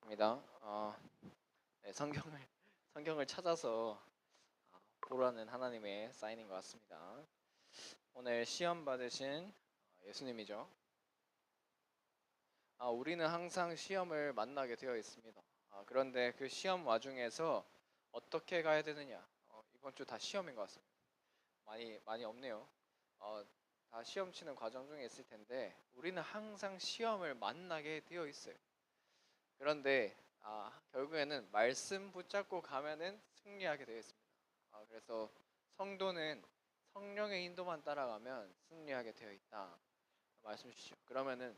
입니다. 네, 성경을 찾아서 보라는 하나님의 사인인 것 같습니다. 오늘 시험 받으신 예수님이죠. 우리는 항상 시험을 만나게 되어 있습니다. 그런데 그 시험 와중에서 어떻게 가야 되느냐? 이번 주 다 시험인 것 같습니다. 많이 없네요. 다 시험 치는 과정 중에 있을 텐데 우리는 항상 시험을 만나게 되어 있어요. 그런데 결국에는 말씀 붙잡고 가면은 승리하게 되어 있습니다. 그래서 성도는 성령의 인도만 따라가면 승리하게 되어 있다 말씀 주시죠. 그러면은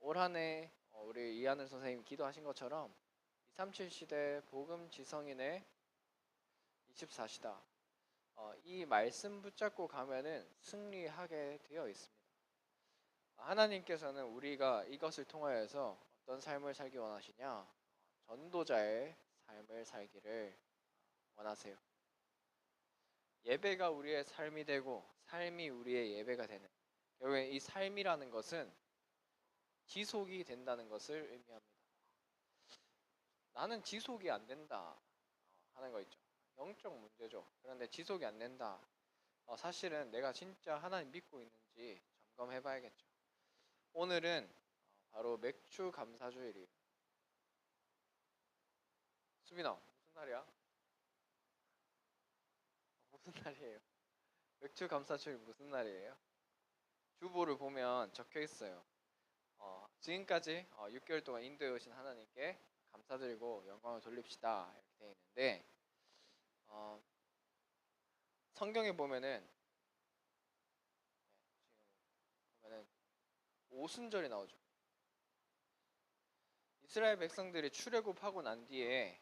올 한해 우리 이하늘 선생님 기도하신 것처럼 237 시대 복음 지성인의 24시다. 이 말씀 붙잡고 가면은 승리하게 되어 있습니다. 하나님께서는 우리가 이것을 통하여서 어떤 삶을 살기 원하시냐? 전도자의 삶을 살기를 원하세요. 예배가 우리의 삶이 되고 삶이 우리의 예배가 되는, 결국에 이 삶이라는 것은 지속이 된다는 것을 의미합니다. 나는 지속이 안 된다 하는 거 있죠. 영적 문제죠. 그런데 지속이 안 된다. 사실은 내가 진짜 하나님 믿고 있는지 점검해 봐야겠죠. 오늘은 바로 맥주 감사주일이에요. 수빈아, 무슨 날이야? 무슨 날이에요? 맥주 감사주일 무슨 날이에요? 주보를 보면 적혀 있어요. 지금까지 6개월 동안 인도해 오신 하나님께 감사드리고 영광을 돌립시다 이렇게 되어 있는데, 어, 성경에 보면은 지금 보면은 오순절이 나오죠. 이스라엘 백성들이 출애굽하고 난 뒤에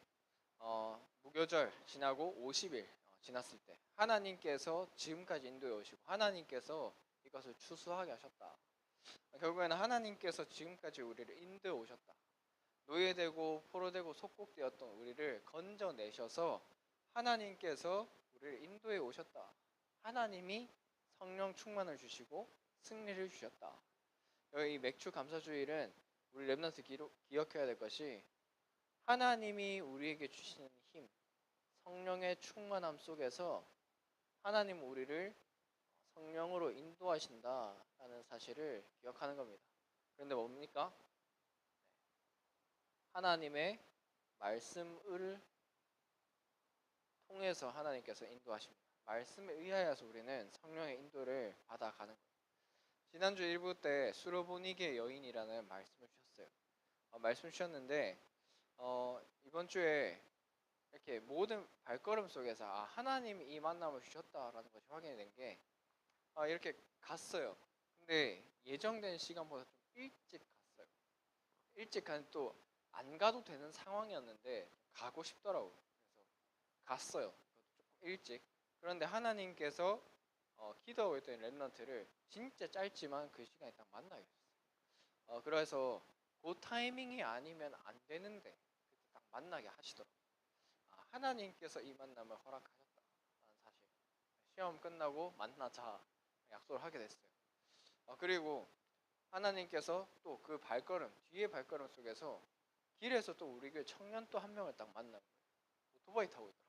무교절 지나고 50일 지났을 때 하나님께서 지금까지 인도해 오시고 하나님께서 이것을 추수하게 하셨다. 결국에는 하나님께서 지금까지 우리를 인도해 오셨다. 노예되고 포로되고 속국되었던 우리를 건져내셔서 하나님께서 우리를 인도해 오셨다. 하나님이 성령 충만을 주시고 승리를 주셨다. 이 맥주 감사주일은 우리 렘넌트 기억해야 될 것이, 하나님이 우리에게 주시는 힘, 성령의 충만함 속에서 하나님 우리를 성령으로 인도하신다라는 사실을 기억하는 겁니다. 그런데 뭡니까? 하나님의 말씀을 통해서 하나님께서 인도하십니다. 말씀에 의하여서 우리는 성령의 인도를 받아가는 거예요. 지난주 1부 때 수로보니게 여인이라는 말씀을 주셨어요. 말씀 주셨는데 이번 주에 이렇게 모든 발걸음 속에서 하나님이 이 만남을 주셨다라는 것이 확인이 된 게, 이렇게 갔어요. 근데 예정된 시간보다 좀 일찍 갔어요. 일찍 간 또 안 가도 되는 상황이었는데 가고 싶더라고요. 그래서 갔어요. 조금 일찍. 그런데 하나님께서 기도하고 있던 렘넌트를 진짜 짧지만 그 시간에 딱 만나게 됐어요. 그래서 그 타이밍이 아니면 안 되는데 그때 딱 만나게 하시더라고요. 하나님께서 이 만남을 허락하셨다라는 사실. 시험 끝나고 만나자 약속을 하게 됐어요. 그리고 하나님께서 또 그 발걸음, 뒤에 발걸음 속에서 길에서 또 우리 교회 청년 또 한 명을 딱 만난 거예요. 오토바이 타고 있더라고요.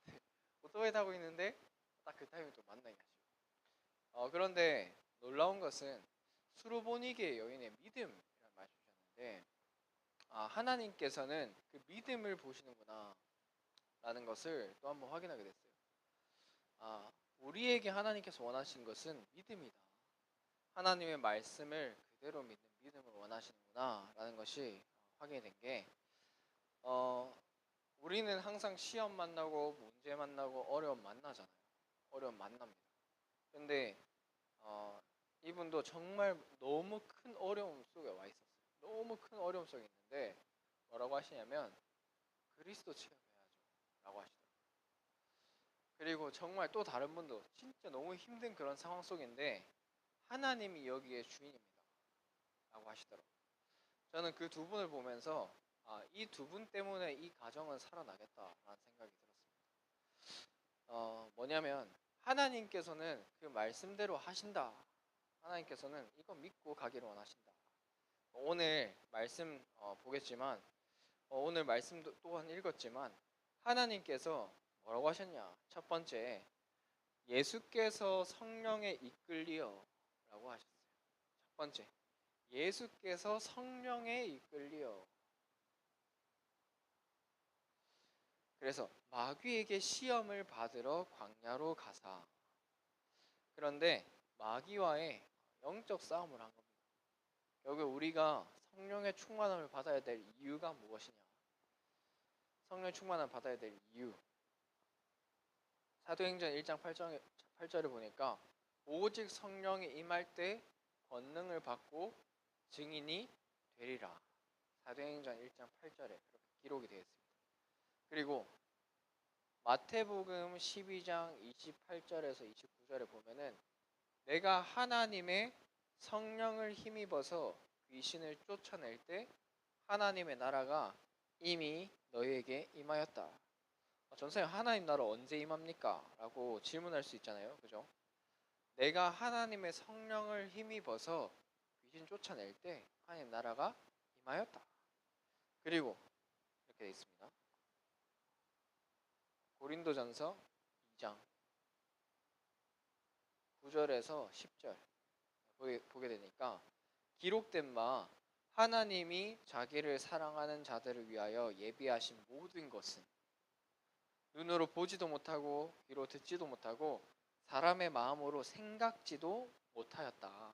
근데 오토바이 타고 있는데 딱 그 타이밍에 또 만나게 하시고. 그런데 놀라운 것은 수로보니게 여인의 믿음이라는 말씀 주셨는데, 하나님께서는 그 믿음을 보시는구나 라는 것을 또 한번 확인하게 됐어요. 우리에게 하나님께서 원하시는 것은 믿음이다. 하나님의 말씀을 그대로 믿는 믿음을 원하시는구나 라는 것이 확인이 된 게, 우리는 항상 시험 만나고 문제 만나고 어려움 만나잖아요. 어려움 만납니다. 근데 이분도 정말 너무 큰 어려움 속에 와 있었어요. 너무 큰 어려움 속에 있는데 뭐라고 하시냐면 그리스도 체험해야죠 라고 하시더라고요. 그리고 정말 또 다른 분도 진짜 너무 힘든 그런 상황 속인데 하나님이 여기에 주인입니다 라고 하시더라고요. 저는 그 두 분을 보면서 이 두 분 때문에 이 가정은 살아나겠다라는 생각이 들었습니다. 뭐냐면 하나님께서는 그 말씀대로 하신다. 하나님께서는 이거 믿고 가기를 원하신다. 오늘 말씀 보겠지만 오늘 말씀도 또한 읽었지만 하나님께서 뭐라고 하셨냐? 첫 번째, 예수께서 성령에 이끌리어 라고 하셨어요. 첫 번째, 예수께서 성령에 이끌리어. 그래서 마귀에게 시험을 받으러 광야로 가사. 그런데 마귀와의 영적 싸움을 한 겁니다. 결국 우리가 성령의 충만함을 받아야 될 이유가 무엇이냐? 성령의 충만함을 받아야 될 이유. 사도행전 1장 8절을 보니까 오직 성령이 임할 때 권능을 받고 증인이 되리라. 사도행전 1장 8절에 그렇게 기록이 되어 있습니다. 그리고 마태복음 12장 28절에서 29절에 보면은 내가 하나님의 성령을 힘입어서 귀신을 쫓아낼 때 하나님의 나라가 이미 너희에게 임하였다. 전사님, 하나님 나라 언제 임합니까? 라고 질문할 수 있잖아요. 그죠? 내가 하나님의 성령을 힘입어서 귀신 쫓아낼 때 하나님 나라가 임하였다. 그리고 이렇게 되어 있습니다. 고린도전서 2장 9절에서 10절 보게 되니까 기록된 바 하나님이 자기를 사랑하는 자들을 위하여 예비하신 모든 것은 눈으로 보지도 못하고 귀로 듣지도 못하고 사람의 마음으로 생각지도 못하였다.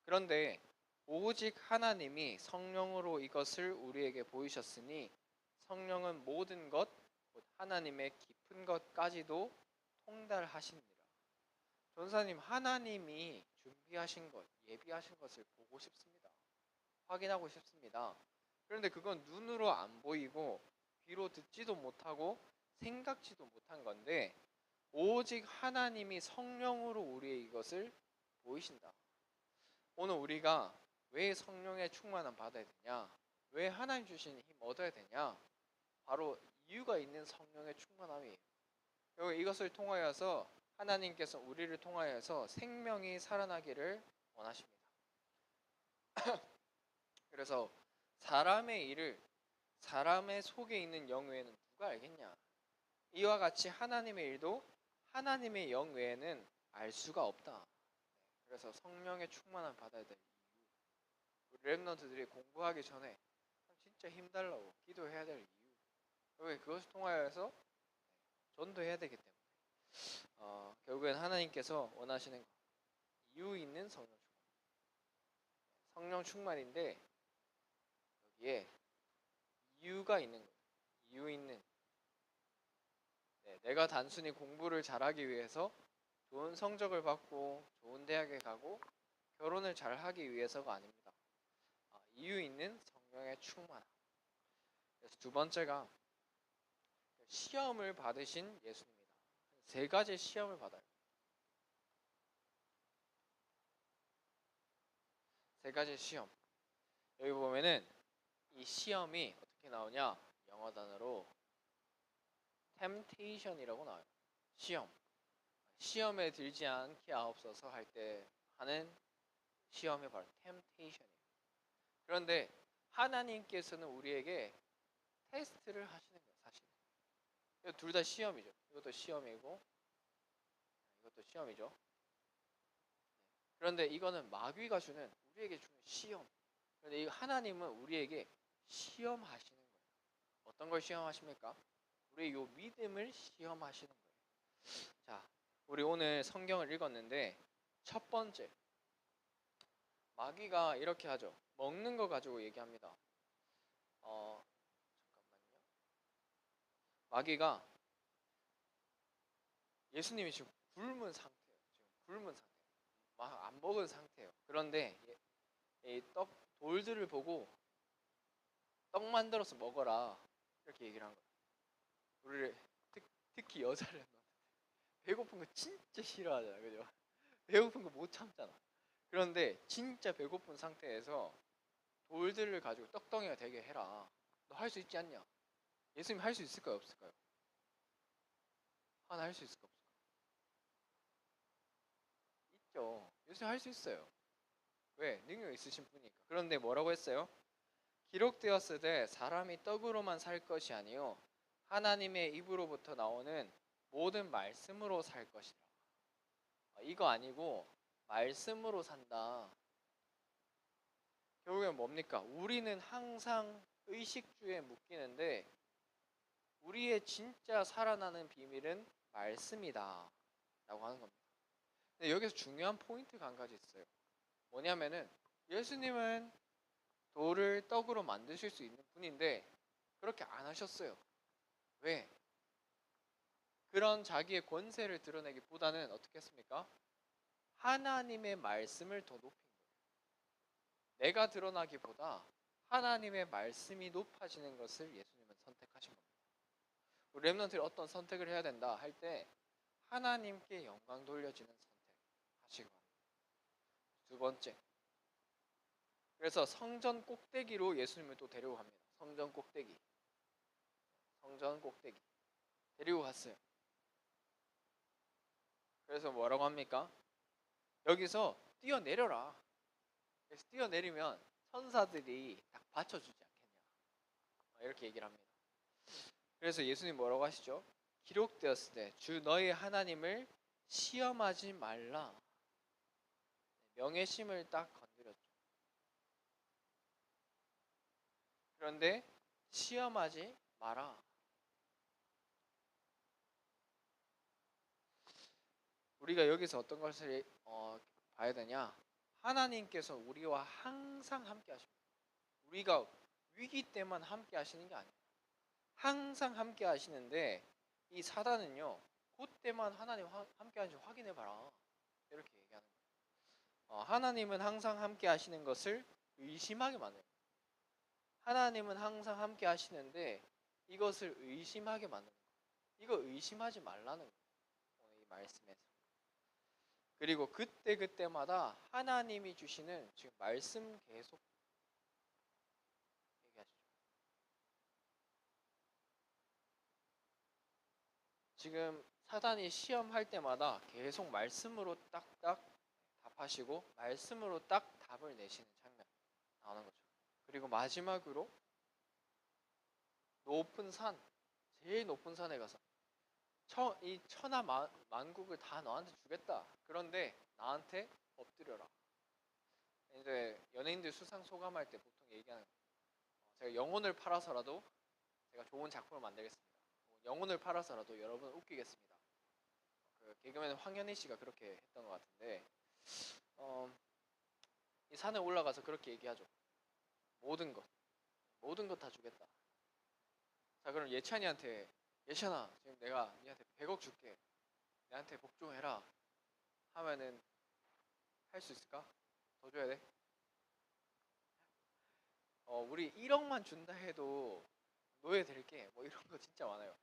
그런데 오직 하나님이 성령으로 이것을 우리에게 보이셨으니 성령은 모든 것 곧 하나님의 깊은 것까지도 통달하시니라. 전사님, 하나님이 준비하신 것, 예비하신 것을 보고 싶습니다. 확인하고 싶습니다. 그런데 그건 눈으로 안 보이고 귀로 듣지도 못하고 생각지도 못한 건데 오직 하나님이 성령으로 우리의 이것을 보이신다. 오늘 우리가 왜 성령의 충만함 받아야 되냐? 왜 하나님 주신 힘 얻어야 되냐? 바로 이유가 있는 성령의 충만함이에요. 그리고 이것을 통하여서 하나님께서 우리를 통하여서 생명이 살아나기를 원하십니다. 그래서 사람의 일을 사람의 속에 있는 영 외에는 누가 알겠냐? 이와 같이 하나님의 일도 하나님의 영 외에는 알 수가 없다. 그래서 성령의 충만함 받아야 될 이유. 우리 랩런트들이 공부하기 전에 진짜 힘달라고 기도해야 될 이유. 왜 그것을 통하여서 전도해야 되기 때문에 결국엔 하나님께서 원하시는 것, 이유 있는 성령 충만. 성령 충만인데 여기에 이유가 있는 거예요. 이유 있는. 내가 단순히 공부를 잘하기 위해서 좋은 성적을 받고 좋은 대학에 가고 결혼을 잘하기 위해서가 아닙니다. 이유 있는 성령의 충만함. 그래서 두 번째가 시험을 받으신 예수님입니다. 세 가지 시험을 받아요. 세 가지 시험. 여기 보면은 이 시험이 어떻게 나오냐? 영어 단어로 temptation이라고 나와요. 시험. 시험에 들지 않게 하옵소서 할 때 하는 시험이 바로 temptation이에요. 그런데 하나님께서는 우리에게 테스트를 하시는 거예요, 사실. 둘 다 시험이죠. 이것도 시험이고 이것도 시험이죠. 그런데 이거는 마귀가 주는 우리에게 주는 시험. 그런데 이 하나님은 우리에게 시험하시는 거예요. 어떤 걸 시험하십니까? 우리의 요 믿음을 시험하시는 거예요. 자, 우리 오늘 성경을 읽었는데 첫 번째 마귀가 이렇게 하죠. 먹는 거 가지고 얘기합니다. 잠깐만요. 마귀가 예수님이 지금 굶은 상태예요. 지금 굶은 상태. 막 안 먹은 상태예요. 그런데 이 돌들을 보고 떡 만들어서 먹어라 이렇게 얘기를 한 거예요. 우리를 특히 여자를 배고픈 거 진짜 싫어하잖아, 그죠? 배고픈 거 못 참잖아. 그런데 진짜 배고픈 상태에서 돌들을 가지고 떡덩이가 되게 해라. 너 할 수 있지 않냐? 예수님 할 수 있을까요, 없을까요? 하나 할 수 있을까, 없을까? 있죠. 예수님 할 수 있어요. 왜? 능력 있으신 분이니까. 그런데 뭐라고 했어요? 기록되었으되 사람이 떡으로만 살 것이 아니요 하나님의 입으로부터 나오는 모든 말씀으로 살 것이라. 이거 아니고 말씀으로 산다. 결국엔 뭡니까? 우리는 항상 의식주에 묶이는데 우리의 진짜 살아나는 비밀은 말씀이다 라고 하는 겁니다. 근데 여기서 중요한 포인트가 한 가지 있어요. 뭐냐면은 예수님은 돌을 떡으로 만드실 수 있는 분인데 그렇게 안 하셨어요. 왜? 그런 자기의 권세를 드러내기보다는 어떻게 했습니까? 하나님의 말씀을 더 높인 거예요. 내가 드러나기보다 하나님의 말씀이 높아지는 것을 예수님은 선택하신 겁니다. 우리 렘넌트들이 어떤 선택을 해야 된다 할 때 하나님께 영광 돌려지는 선택하시고 합니다. 두 번째, 그래서 성전 꼭대기로 예수님을 또 데리고 갑니다. 성전 꼭대기 데리고 갔어요. 그래서 뭐라고 합니까? 여기서 뛰어내려라. 그래서 뛰어내리면 천사들이 딱 받쳐주지 않겠냐, 이렇게 얘기를 합니다. 그래서 예수님 뭐라고 하시죠? 기록되었을 때 주 너희 하나님을 시험하지 말라. 명예심을 딱 건드렸죠. 그런데 시험하지 마라. 우리가 여기서 어떤 것을 봐야 되냐? 하나님께서 우리와 항상 함께 하십니다. 우리가 위기 때만 함께 하시는 게 아니에요. 항상 함께 하시는데 이 사단은요, 그때만 하나님 함께 하는지 확인해 봐라, 이렇게 얘기하는 거예요. 하나님은 항상 함께 하시는 것을 의심하게 만들어요. 하나님은 항상 함께 하시는데 이것을 의심하게 만드는 거예요. 이거 의심하지 말라는 거예요, 오늘 이 말씀에서. 그리고 그때마다 하나님이 주시는 지금 말씀 계속 얘기하시죠. 지금 사단이 시험할 때마다 계속 말씀으로 딱딱 답하시고 말씀으로 딱 답을 내시는 장면 나오는 거죠. 그리고 마지막으로 높은 산, 제일 높은 산에 가서 이 천하 만국을 다 너한테 주겠다. 그런데 나한테 엎드려라. 이제 연예인들 수상 소감할 때 보통 얘기하는 거예요. 제가 영혼을 팔아서라도 제가 좋은 작품을 만들겠습니다. 영혼을 팔아서라도 여러분을 웃기겠습니다. 그 개그맨 황현희 씨가 그렇게 했던 것 같은데, 이 산에 올라가서 그렇게 얘기하죠. 모든 것 다 주겠다. 자, 그럼 예찬이한테, 예찬아, 지금 내가 니한테 100억 줄게. 내한테 복종해라 하면은 할 수 있을까? 더 줘야 돼? 우리 1억만 준다 해도 노예될게, 뭐 이런 거 진짜 많아요.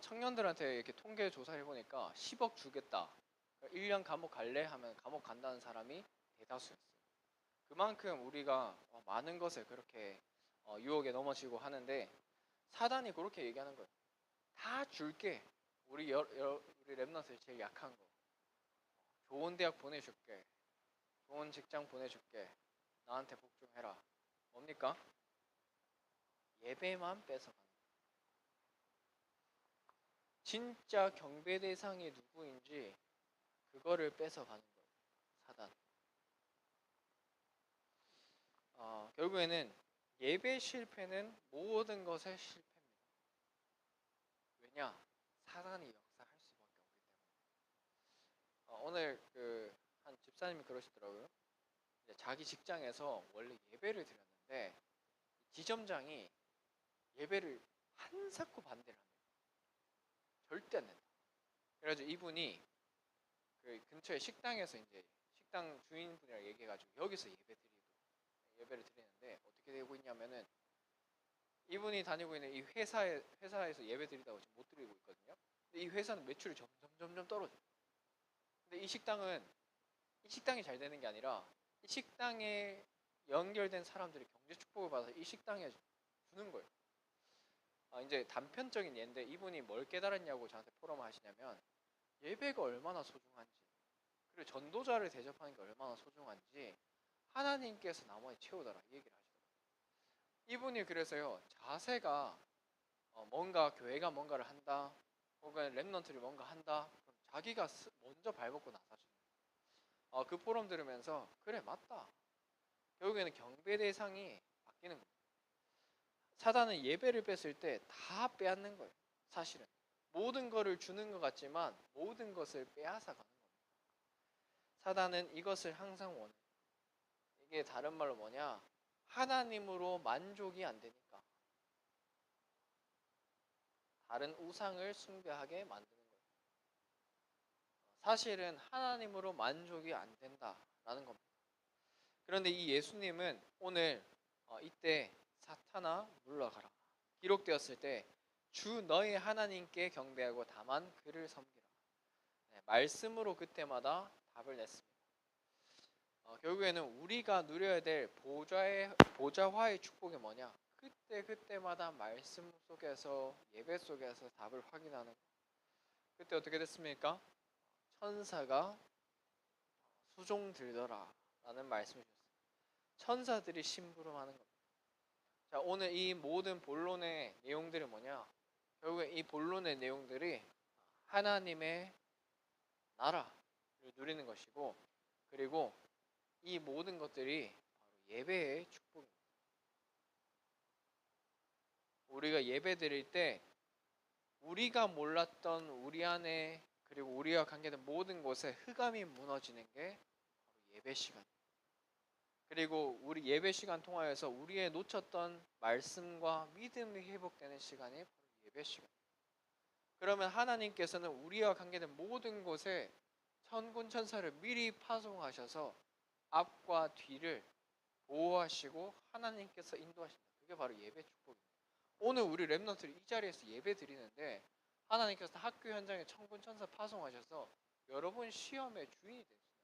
청년들한테 이렇게 통계 조사해 보니까 10억 주겠다, 1년 감옥 갈래? 하면 감옥 간다는 사람이 대다수였어요. 그만큼 우리가 많은 것을 그렇게 유혹에 넘어지고 하는데 사단이 그렇게 얘기하는 거예요. 다 줄게. 우리 랩넌트 제일 약한 거. 좋은 대학 보내줄게. 좋은 직장 보내줄게. 나한테 복종해라. 뭡니까? 예배만 뺏어가는 거예요. 진짜 경배 대상이 누구인지 그거를 뺏어가는 거예요. 사단. 결국에는 예배 실패는 모든 것의 실패입니다. 왜냐? 사단이 역사할 수밖에 없기 때문에. 오늘 한 집사님이 그러시더라고요. 이제 자기 직장에서 원래 예배를 드렸는데 지점장이 예배를 한사코 반대를 합니다. 절대 안 된다. 그래가지고 이분이 그 근처에 식당에서 이제 식당 주인분이랑 얘기해가지고 여기서 예배를 드리는데 어떻게 되고 있냐면은 이분이 다니고 있는 이 회사에서 예배 드리다가 지금 못 드리고 있거든요. 근데 이 회사는 매출이 점점 떨어져요. 근데 이 식당이 잘 되는 게 아니라 이 식당에 연결된 사람들이 경제 축복을 받아서 이 식당에 주는 거예요. 이제 단편적인 예인데 이분이 뭘 깨달았냐고 저한테 포럼을 하시냐면 예배가 얼마나 소중한지, 그리고 전도자를 대접하는 게 얼마나 소중한지 하나님께서 나머지 채우더라 이 얘기를 하시더라고요. 이분이 그래서요 자세가 뭔가 교회가 뭔가를 한다 혹은 랩런트들이 뭔가 한다 그럼 자기가 먼저 발벗고 나서죠. 그 포럼 들으면서 그래 맞다. 결국에는 경배 대상이 바뀌는 거예요. 사단은 예배를 뺐을 때 다 빼앗는 거예요. 사실은 모든 것을 주는 것 같지만 모든 것을 빼앗아 가는 겁니다. 사단은 이것을 항상 원해요. 이게 다른 말로 뭐냐? 하나님으로 만족이 안 되니까 다른 우상을 숭배하게 만드는 거예요. 사실은 하나님으로 만족이 안 된다라는 겁니다. 그런데 이 예수님은 오늘 이때 사탄아 물러가라 기록되었을 때 주 너의 하나님께 경배하고 다만 그를 섬기라. 네, 말씀으로 그때마다 답을 냈습니다. 결국에는 우리가 누려야 될 보좌화의 축복이 뭐냐? 그때마다 말씀 속에서 예배 속에서 답을 확인하는 거. 그때 어떻게 됐습니까? 천사가 수종 들더라 라는 말씀을 주셨어요. 천사들이 심부름하는 겁니다. 자, 오늘 이 모든 본론의 내용들이 뭐냐? 결국에 이 본론의 내용들이 하나님의 나라를 누리는 것이고 그리고 이 모든 것들이 바로 예배의 축복입니다. 우리가 예배 드릴 때 우리가 몰랐던 우리 안에 그리고 우리와 관계된 모든 곳에 흑암이 무너지는 게 바로 예배 시간입니다. 그리고 우리 예배 시간 통하여서 우리의 놓쳤던 말씀과 믿음이 회복되는 시간이 바로 예배 시간. 그러면 하나님께서는 우리와 관계된 모든 곳에 천군 천사를 미리 파송하셔서 앞과 뒤를 보호하시고 하나님께서 인도하신다. 그게 바로 예배 축복입니다. 오늘 우리 랩런트를 이 자리에서 예배 드리는데 하나님께서 학교 현장에 천군 천사 파송하셔서 여러분 시험의 주인이 되시는 거예요.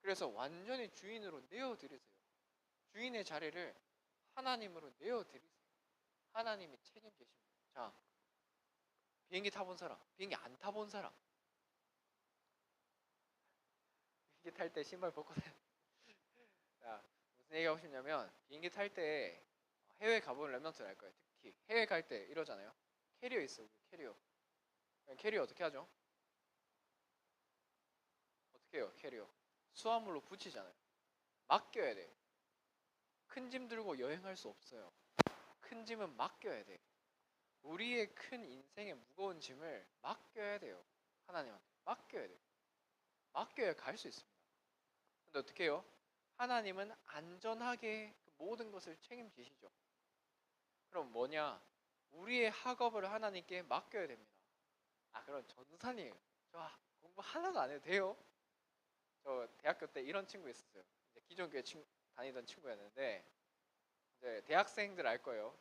그래서 완전히 주인으로 내어드리세요. 주인의 자리를 하나님으로 내어드리세요. 하나님이 책임지십니다. 자, 비행기 타본 사람, 비행기 안 타본 사람, 비행기 탈 때 신발 벗고 자, 무슨 얘기하고 싶냐면 비행기 탈 때 해외 가본 랩런트를 알 거예요. 특히 해외 갈 때 이러잖아요. 캐리어 있어, 우리 캐리어. 캐리어 어떻게 하죠? 어떻게 해요, 캐리어? 수화물로 붙이잖아요. 맡겨야 돼. 큰 짐 들고 여행할 수 없어요. 큰 짐은 맡겨야 돼. 우리의 큰 인생의 무거운 짐을 맡겨야 돼요. 하나님한테 맡겨야 돼요. 맡겨야 갈 수 있습니다. 근데 어떻게 해요? 하나님은 안전하게 그 모든 것을 책임지시죠. 그럼 뭐냐? 우리의 학업을 하나님께 맡겨야 됩니다. 그럼 전산이에요. 저 공부 하나도 안 해도 돼요? 저 대학교 때 이런 친구 있었어요. 이제 기존교회 다니던 친구였는데 이제 대학생들 알 거예요.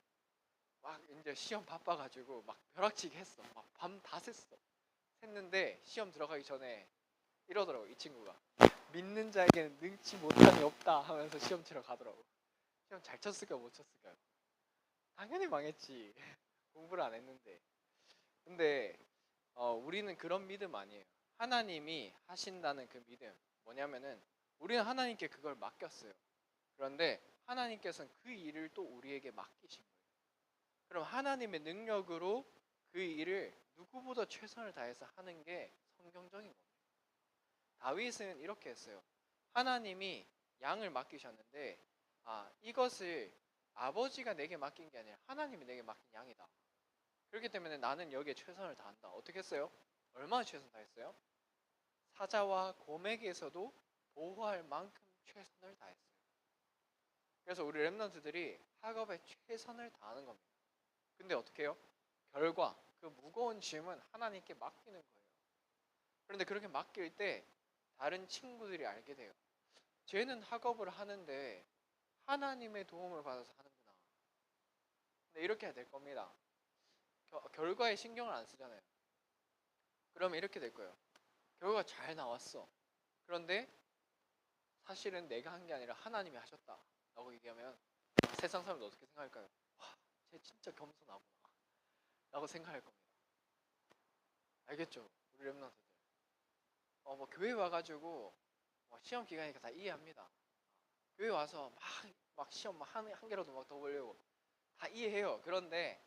막 이제 시험 바빠가지고 막 벼락치기 했어. 막 밤 다 샜어. 샜는데 시험 들어가기 전에 이러더라고 이 친구가. 믿는 자에게는 능치 못함이 없다 하면서 시험 치러 가더라고. 시험 잘 쳤을까요 못 쳤을까요? 당연히 망했지. 공부를 안 했는데. 근데 우리는 그런 믿음 아니에요. 하나님이 하신다는 그 믿음 뭐냐면은 우리는 하나님께 그걸 맡겼어요. 그런데 하나님께서는 그 일을 또 우리에게 맡기신 거예요. 그럼 하나님의 능력으로 그 일을 누구보다 최선을 다해서 하는 게 성경적인 겁니다. 다윗은 이렇게 했어요. 하나님이 양을 맡기셨는데 이것을 아버지가 내게 맡긴 게 아니라 하나님이 내게 맡긴 양이다. 그렇기 때문에 나는 여기에 최선을 다한다. 어떻게 했어요? 얼마나 최선 다했어요? 사자와 곰에게서도 보호할 만큼 최선을 다했어요. 그래서 우리 랩런트들이 학업에 최선을 다하는 겁니다. 근데 어떻게 해요? 결과 그 무거운 짐은 하나님께 맡기는 거예요. 그런데 그렇게 맡길 때 다른 친구들이 알게 돼요. 쟤는 학업을 하는데 하나님의 도움을 받아서 하는구나. 근데 이렇게 해야 될 겁니다. 결과에 신경을 안 쓰잖아요. 그러면 이렇게 될 거예요. 결과가 잘 나왔어. 그런데 사실은 내가 한 게 아니라 하나님이 하셨다 라고 얘기하면 세상 사람들 어떻게 생각할까요? 와, 쟤 진짜 겸손하구나 라고 생각할 겁니다. 알겠죠? 우리 랩런트들 뭐 교회 와가지고 뭐 시험 기간이니까 다 이해합니다. 교회 와서 막 시험 한 개라도 막 더 보려고 다 이해해요. 그런데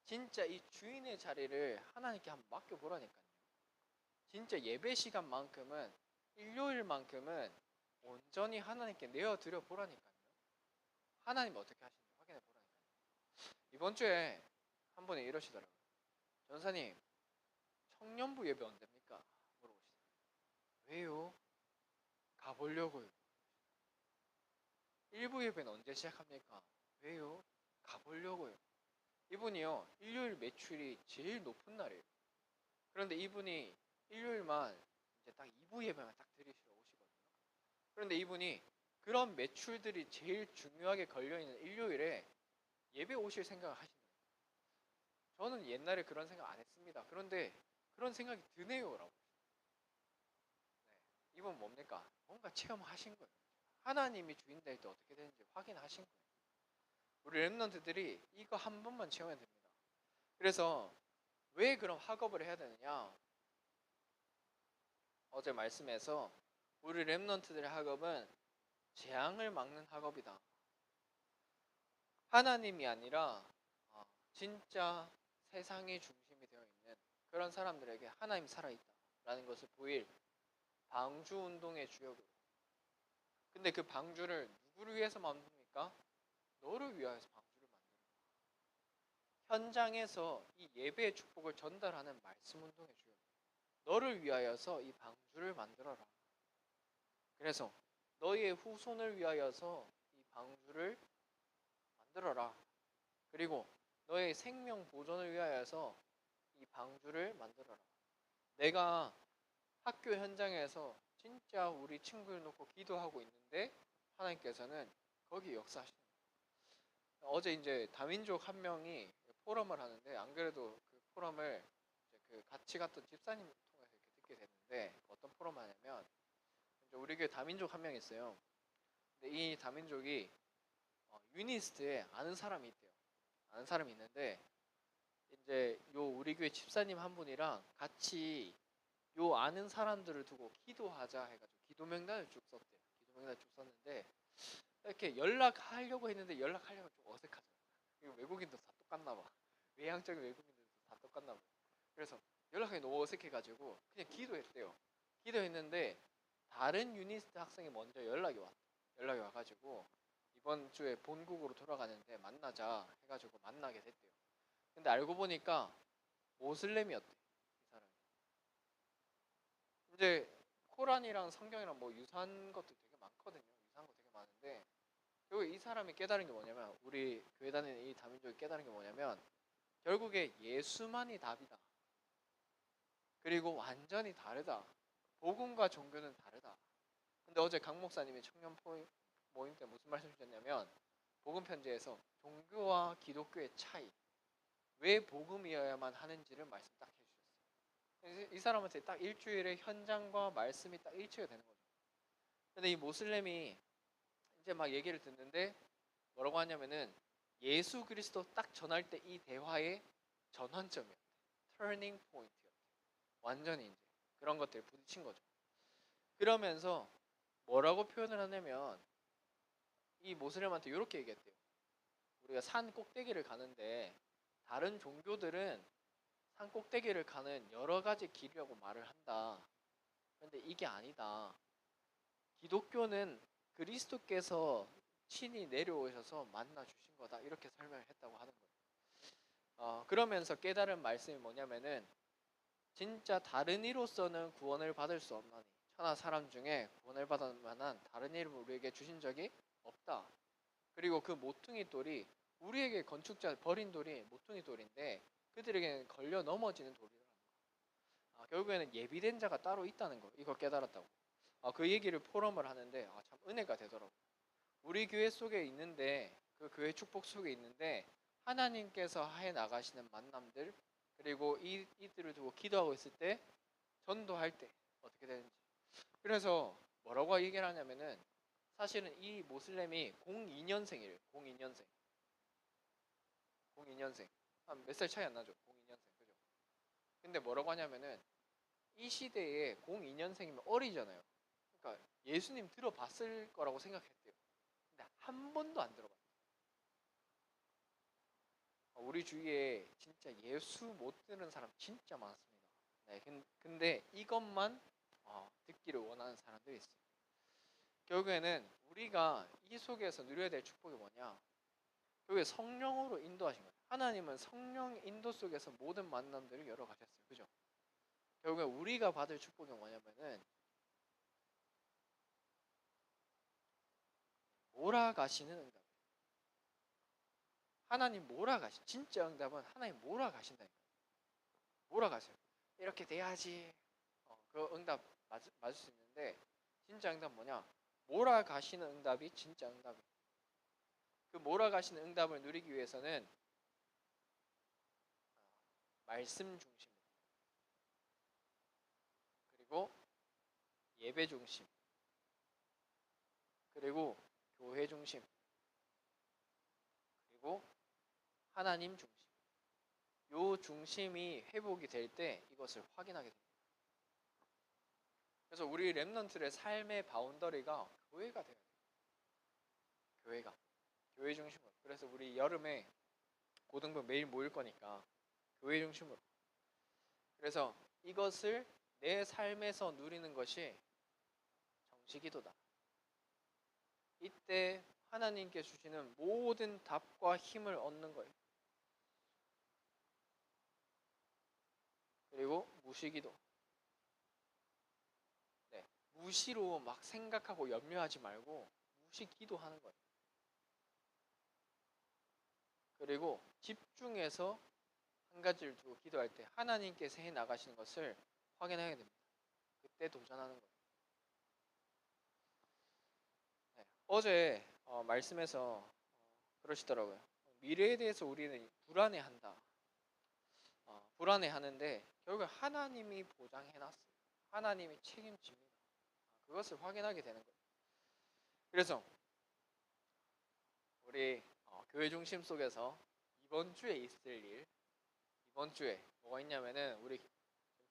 진짜 이 주인의 자리를 하나님께 한번 맡겨보라니까요. 진짜 예배 시간만큼은, 일요일만큼은 온전히 하나님께 내어드려 보라니까요. 하나님 어떻게 하시는지 확인해 보라니까요. 이번 주에 한 분이 이러시더라고요. 전사님, 청년부 예배 언제입니까? 물어보시더라고요. 왜요? 가보려고요. 일부 예배는 언제 시작합니까? 왜요? 가보려고요. 이분이요, 일요일 매출이 제일 높은 날이에요. 그런데 이분이 일요일만 이제 딱 2부 예배만 딱 드리시러 오시거든요. 그런데 이분이 그런 매출들이 제일 중요하게 걸려있는 일요일에 예배 오실 생각을 하신다는 거예요. 저는 옛날에 그런 생각 안 했습니다. 그런데 그런 생각이 드네요 라고. 네. 이분 뭡니까? 뭔가 체험하신 거예요. 하나님이 주인 될 때 어떻게 되는지 확인하신 거예요. 우리 랩런트들이 이거 한 번만 체험해야 됩니다. 그래서 왜 그럼 학업을 해야 되느냐? 어제 말씀에서 우리 랩런트들의 학업은 재앙을 막는 학업이다. 하나님이 아니라 진짜 세상이 중심이 되어 있는 그런 사람들에게 하나님이 살아있다라는 것을 보일 방주 운동의 주역으로. 근데 그 방주를 누구를 위해서 만듭니까? 너를 위하여서 방주를 만드는 거야. 현장에서 이 예배의 축복을 전달하는 말씀 운동의 주역. 너를 위하여서 이 방주를 만들어라. 그래서 너희의 후손을 위하여서 이 방주를 만들어라. 그리고 너의 생명 보존을 위하여서 이 방주를 만들어라. 내가 학교 현장에서 진짜 우리 친구를 놓고 기도하고 있는데 하나님께서는 거기 역사하시는 거예요. 어제 이제 다민족 한 명이 포럼을 하는데, 안 그래도 그 포럼을 이제 그 같이 갔던 집사님 통해서 이렇게 듣게 됐는데, 어떤 포럼 하냐면 이제 우리 교회 다민족 한 명 있어요. 근데 이 다민족이 유니스트에 아는 사람이 있대요. 아는 사람이 있는데 이제 요 우리 교회 집사님 한 분이랑 같이 요 아는 사람들을 두고 기도하자 해가지고 기도 명단을 쭉 썼대요. 기도 명단을 쭉 썼는데 이렇게 연락하려고 했는데 연락하려면 좀 어색하잖아. 이거 외국인도 다 똑같나 봐. 외향적인 외국인들도 다 똑같나 봐. 그래서 연락하기 너무 어색해가지고 그냥 기도했대요. 기도했는데 다른 유니스트 학생이 먼저 연락이 와가지고 이번 주에 본국으로 돌아가는데 만나자 해가지고 만나게 됐대요. 근데 알고 보니까 모슬렘이었대, 이 사람이. 이제 코란이랑 성경이랑 뭐 유사한 것도 되게 많거든요. 유사한 거 되게 많은데 결국 이 사람이 깨달은 게 뭐냐면, 우리 교회 다니는 이 다민족이 깨달은 게 뭐냐면 결국에 예수만이 답이다. 그리고 완전히 다르다. 복음과 종교는 다르다. 근데 어제 강 목사님이 청년 모임 때 무슨 말씀 주셨냐면, 복음 편지에서 종교와 기독교의 차이, 왜 복음이어야만 하는지를 말씀 딱 해주셨어요. 이 사람한테 딱 일주일에 현장과 말씀이 딱 일치가 되는 거죠. 근데 이 모슬렘이 이제 막 얘기를 듣는데 뭐라고 하냐면은 예수 그리스도 딱 전할 때 이 대화의 전환점이었대. 터닝 포인트였대. 완전히 이제 그런 것들이 부딪힌 거죠. 그러면서 뭐라고 표현을 하냐면 이 모슬렘한테 이렇게 얘기했대요. 우리가 산 꼭대기를 가는데 다른 종교들은 산 꼭대기를 가는 여러 가지 길이라고 말을 한다. 그런데 이게 아니다. 기독교는 그리스도께서 친히 내려오셔서 만나 주신 거다. 이렇게 설명을 했다고 하는 거예요. 그러면서 깨달은 말씀이 뭐냐면은 진짜 다른 이로서는 구원을 받을 수 없나니 천하 사람 중에 구원을 받을 만한 다른 이름을 우리에게 주신 적이 없다. 그리고 그 모퉁이 돌이 우리에게 건축자 버린 돌이 모퉁이 돌인데 그들에게는 걸려 넘어지는 돌이라는 거. 결국에는 예비된 자가 따로 있다는 거. 이걸 깨달았다고. 그 얘기를 포럼을 하는데 참 은혜가 되더라고. 우리 교회 속에 있는데, 그 교회 축복 속에 있는데 하나님께서 해 나가시는 만남들, 그리고 이들을 두고 기도하고 있을 때, 전도할 때 어떻게 되는지. 그래서 뭐라고 얘기를 하냐면은 사실은 이 모슬렘이 02년생이래요. 02년생. 02년생. 한 몇 살 차이 안 나죠? 02년생. 그죠? 근데 뭐라고 하냐면은 이 시대에 02년생이면 어리잖아요. 그러니까 예수님 들어봤을 거라고 생각했대요. 근데 한 번도 안 들어봤대요. 우리 주위에 진짜 예수 못 들은 사람 진짜 많습니다. 네, 근데 이것만 듣기를 원하는 사람들이 있어요. 결국에는 우리가 이 속에서 누려야 될 축복이 뭐냐? 결국에 성령으로 인도하신 거예요. 하나님은 성령 인도 속에서 모든 만남들을 열어가셨어요. 그죠? 결국에 우리가 받을 축복이 뭐냐면은 몰아가시는 응답. 하나님 몰아가시. 진짜 응답은 하나님 몰아가신다니까요. 몰아가세요. 이렇게 돼야지. 그 응답 맞을 수 있는데 진짜 응답 뭐냐? 몰아가시는 응답이 진짜 응답이에요. 그 몰아가시는 응답을 누리기 위해서는 말씀 중심 그리고 예배 중심 그리고 교회 중심 그리고 하나님 중심 요 중심이 회복이 될 때 이것을 확인하게 됩니다. 그래서 우리 렘넌트의 삶의 바운더리가 교회가 돼야 돼요. 교회 중심으로. 그래서 우리 여름에 고등부 매일 모일 거니까 교회 중심으로. 그래서 이것을 내 삶에서 누리는 것이 정식기도다. 이때 하나님께 주시는 모든 답과 힘을 얻는 거예요. 그리고 무시기도. 네, 무시로 막 생각하고 염려하지 말고 무시기도하는 거예요. 그리고 집중해서 한 가지를 두고 기도할 때 하나님께서 해 나가시는 것을 확인해야 됩니다. 그때 도전하는 거예요. 네, 어제 말씀에서 그러시더라고요. 미래에 대해서 우리는 불안해한다. 불안해하는데 결국 하나님이 보장해놨어요. 하나님이 책임집니다. 그것을 확인하게 되는 거예요. 그래서 우리 교회 중심 속에서 이번 주에 있을 일, 이번 주에 뭐가 있냐면은 우리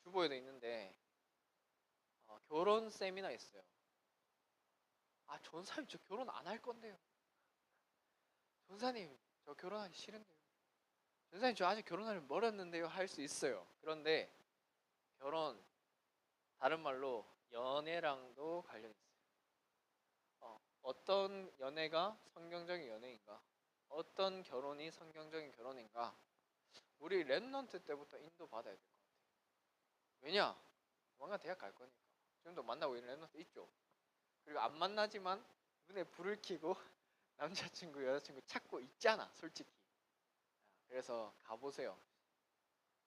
주보에도 있는데 결혼 세미나 있어요. 전사님 저 결혼 안 할 건데요. 전사님 저 결혼하기 싫은데요. 전사님 저 아직 결혼하려 멀었는데요 할 수 있어요. 그런데 결혼 다른 말로 연애랑도 관련이 있어요. 어떤 연애가 성경적인 연애인가? 어떤 결혼이 성경적인 결혼인가? 우리 랩넌트 때부터 인도 받아야 될 것 같아요. 왜냐? 조만간 대학 갈 거니까. 지금도 만나고 있는 랩넌트 있죠. 그리고 안 만나지만 눈에 불을 켜고 남자친구, 여자친구 찾고 있잖아, 솔직히. 그래서 가보세요.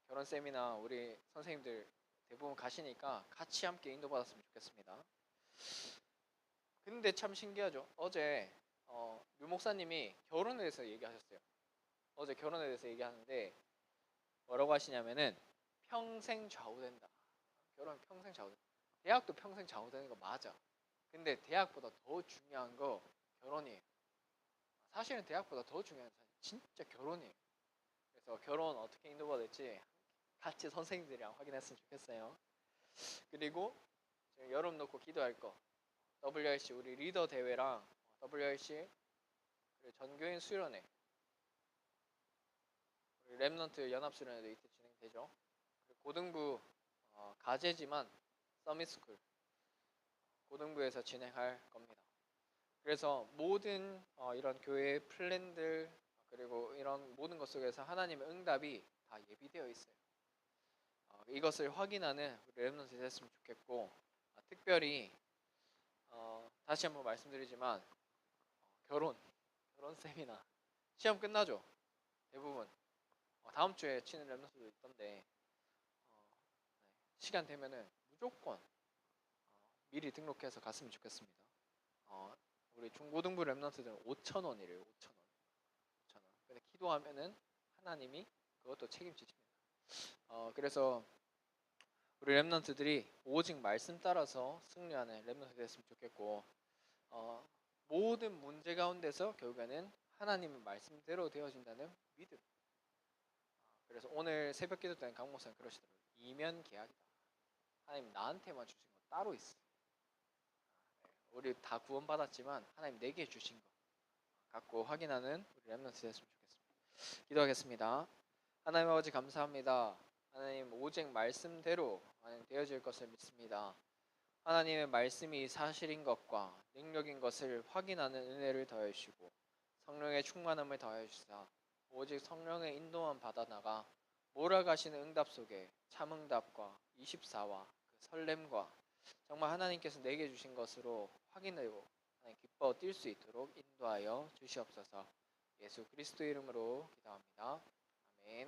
결혼 세미나 우리 선생님들 대부분 가시니까 같이 함께 인도받았으면 좋겠습니다. 근데 참 신기하죠. 어제 류 목사님이 결혼에 대해서 얘기하셨어요. 어제 결혼에 대해서 얘기하는데 뭐라고 하시냐면은 평생 좌우된다. 결혼 평생 좌우된다. 대학도 평생 좌우되는 거 맞아. 근데 대학보다 더 중요한 거 결혼이에요. 사실은 대학보다 더 중요한 건 진짜 결혼이에요. 그래서 결혼 어떻게 인도받을지 같이 선생님들이랑 확인했으면 좋겠어요. 그리고 지금 여름 놓고 기도할 거 WRC 우리 리더 대회랑 WRC 그리고 전교인 수련회 우리 랩넌트 연합 수련회도 이때 진행되죠. 그리고 고등부 가제지만 서밋스쿨 고등부에서 진행할 겁니다. 그래서 모든 이런 교회의 플랜들 그리고 이런 모든 것 속에서 하나님의 응답이 다 예비되어 있어요. 이것을 확인하는 우리 랩넌트 됐으면 좋겠고 특별히 다시 한번 말씀드리지만 결혼 세미나 시험 끝나죠. 대부분 다음 주에 치는 랩넌트도 있던데 시간 되면은 무조건 미리 등록해서 갔으면 좋겠습니다. 우리 중고등부 랩넌트들은 5,000원이래요. 5,000원. 5,000원. 근데 기도하면은 하나님이 그것도 책임지십니다. 그래서 우리 랩넌트들이 오직 말씀 따라서 승리하는 랩넌트 됐으면 좋겠고 모든 문제 가운데서 결국에는 하나님의 말씀대로 되어진다는 믿음. 그래서 오늘 새벽 기도 때는 강 목사님 그러시더라고요. 이면 계약이다. 하나님 나한테만 주신 거 따로 있어. 우리 다 구원받았지만 하나님 내게 주신 것 갖고 확인하는 우리 렘넌트 됐으면 좋겠습니다. 기도하겠습니다. 하나님 아버지 감사합니다. 하나님 오직 말씀대로 하나님 되어질 것을 믿습니다. 하나님의 말씀이 사실인 것과 능력인 것을 확인하는 은혜를 더해 주시고 성령의 충만함을 더해 주시사 오직 성령의 인도만 받아 나가 몰아가시는 응답 속에 참응답과 24와 그 설렘과 정말 하나님께서 내게 주신 것으로 확인하고 기뻐 뛸 수 있도록 인도하여 주시옵소서. 예수 그리스도 이름으로 기도합니다. 아멘.